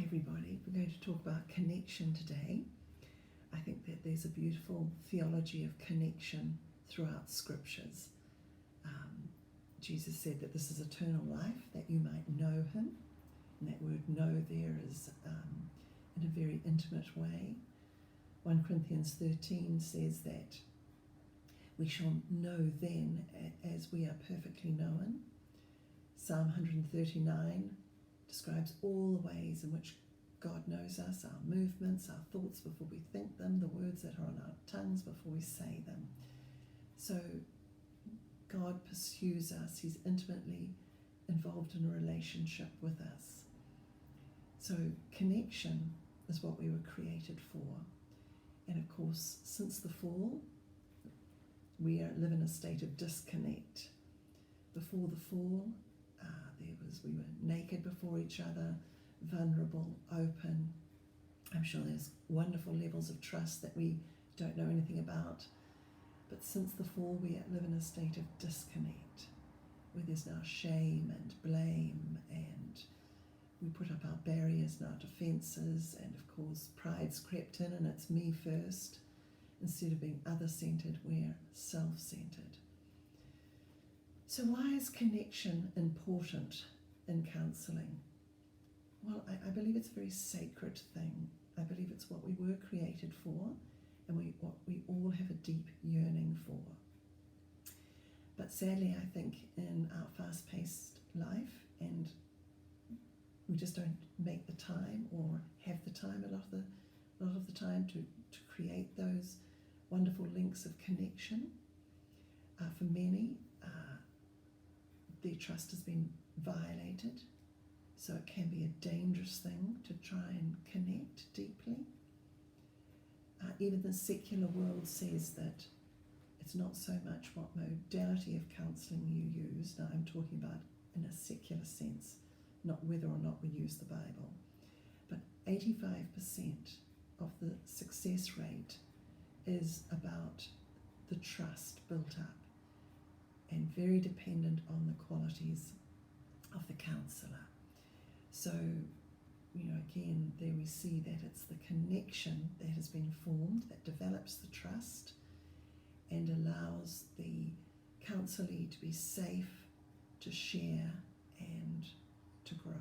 everybody. We're going to talk about connection today. I think that there's a beautiful theology of connection throughout scriptures. Jesus said that this is eternal life, that you might know him. And that word know there is in a very intimate way. 1 Corinthians 13 says that we shall know then as we are perfectly known. Psalm 139 describes all the ways in which God knows us, our movements, our thoughts before we think them, the words that are on our tongues before we say them. So God pursues us. He's intimately involved in a relationship with us. So connection is what we were created for. And of course, since the fall, we live in a state of disconnect. Before the fall, we were naked before each other, vulnerable, open. I'm sure there's wonderful levels of trust that we don't know anything about. But since the fall, we live in a state of disconnect, where there's now shame and blame, and we put up our barriers and our defences, and of course pride's crept in and it's me first. Instead of being other-centred, we're self-centred. So why is connection important in counselling? Well, I believe it's a very sacred thing. I believe it's what we were created for, and what we all have a deep yearning for. But sadly, I think in our fast-paced life, and we just don't make the time or have the time a lot of the time to create those wonderful links of connection. For many, their trust has been violated, so it can be a dangerous thing to try and connect deeply. Even the secular world says that it's not so much what modality of counselling you use. Now I'm talking about in a secular sense, not whether or not we use the Bible. But 85% of the success rate is about the trust built up, and very dependent on the qualities of the counsellor. So, again, there we see that it's the connection that has been formed that develops the trust and allows the counsellee to be safe, to share and to grow.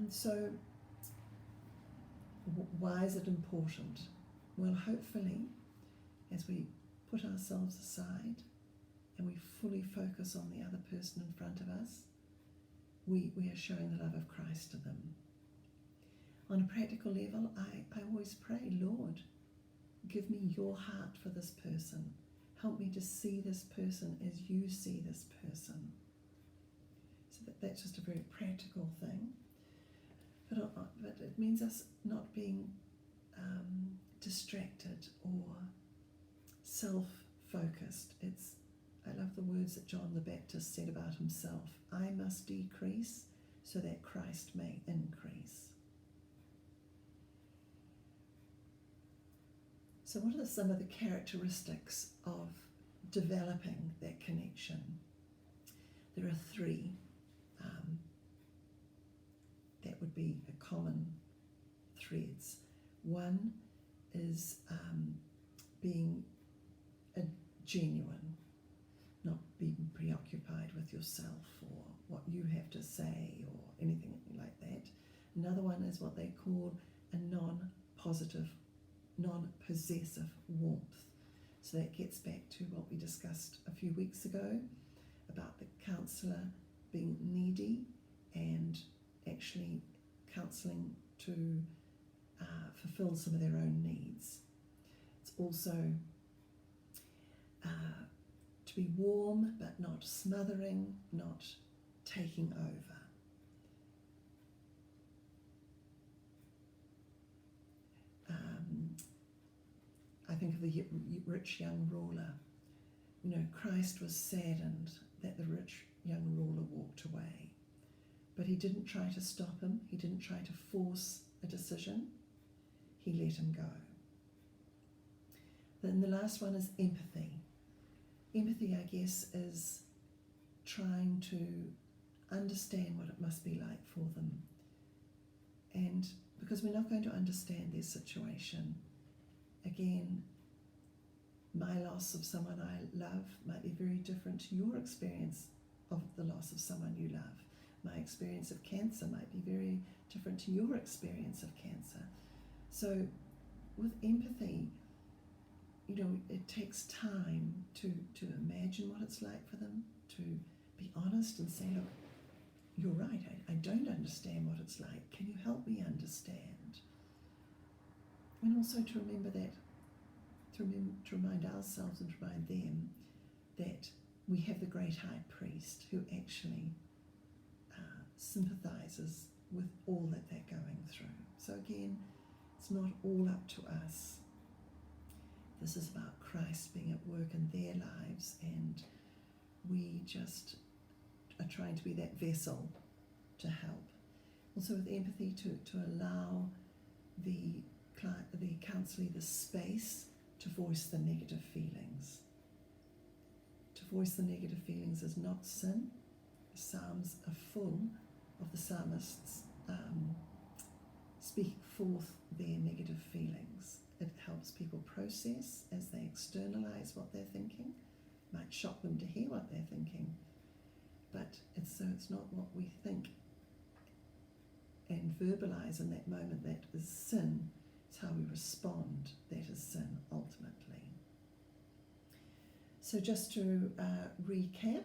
So why is it important? Well, hopefully, as we put ourselves aside and we fully focus on the other person in front of us, we are showing the love of Christ to them. On a practical level, I always pray, Lord, give me your heart for this person. Help me to see this person as you see this person. So that's just a very practical thing. But it means us not being distracted or self-focused. I love the words that John the Baptist said about himself. I must decrease so that Christ may increase. So what are some of the characteristics of developing that connection? There are three that would be a common threads. One is being genuine, not being preoccupied with yourself or what you have to say or anything like that. Another one is what they call a non-possessive warmth. So that gets back to what we discussed a few weeks ago about the counsellor being needy and actually counselling to fulfill some of their own needs. It's also to be warm but not smothering, not taking over. I think of the rich young ruler. Christ was saddened that the rich young ruler walked away. But he didn't try to stop him. He didn't try to force a decision. He let him go. Then the last one is empathy. Empathy, I guess, is trying to understand what it must be like for them because we're not going to understand their situation. Again, my loss of someone I love might be very different to your experience of the loss of someone you love. My experience of cancer might be very different to your experience of cancer. So with empathy, it takes time to imagine what it's like for them, to be honest and say, look, you're right, I don't understand what it's like. Can you help me understand? And also to remember that, to remind ourselves and to remind them that we have the great high priest who actually sympathizes with all that they're going through. So again, it's not all up to us. This is about Christ being at work in their lives, and we just are trying to be that vessel to help. Also with empathy, to allow the counsellee the space to voice the negative feelings. To voice the negative feelings is not sin. The Psalms are full of the psalmists speak forth their negative feelings. It helps people process as they externalize what they're thinking. It might shock them to hear what they're thinking, but it's not what we think and verbalize in that moment that is sin. It's how we respond that is sin ultimately. So just to recap,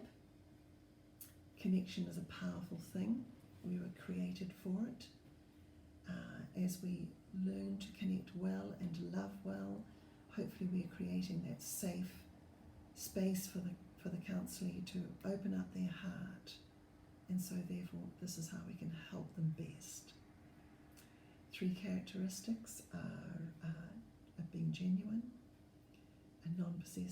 connection is a powerful thing. We were created for it. As we learn to connect well and to love well, hopefully we're creating that safe space for the counsellee to open up their heart, and so therefore this is how we can help them best. 3 characteristics are being genuine, a non-possessive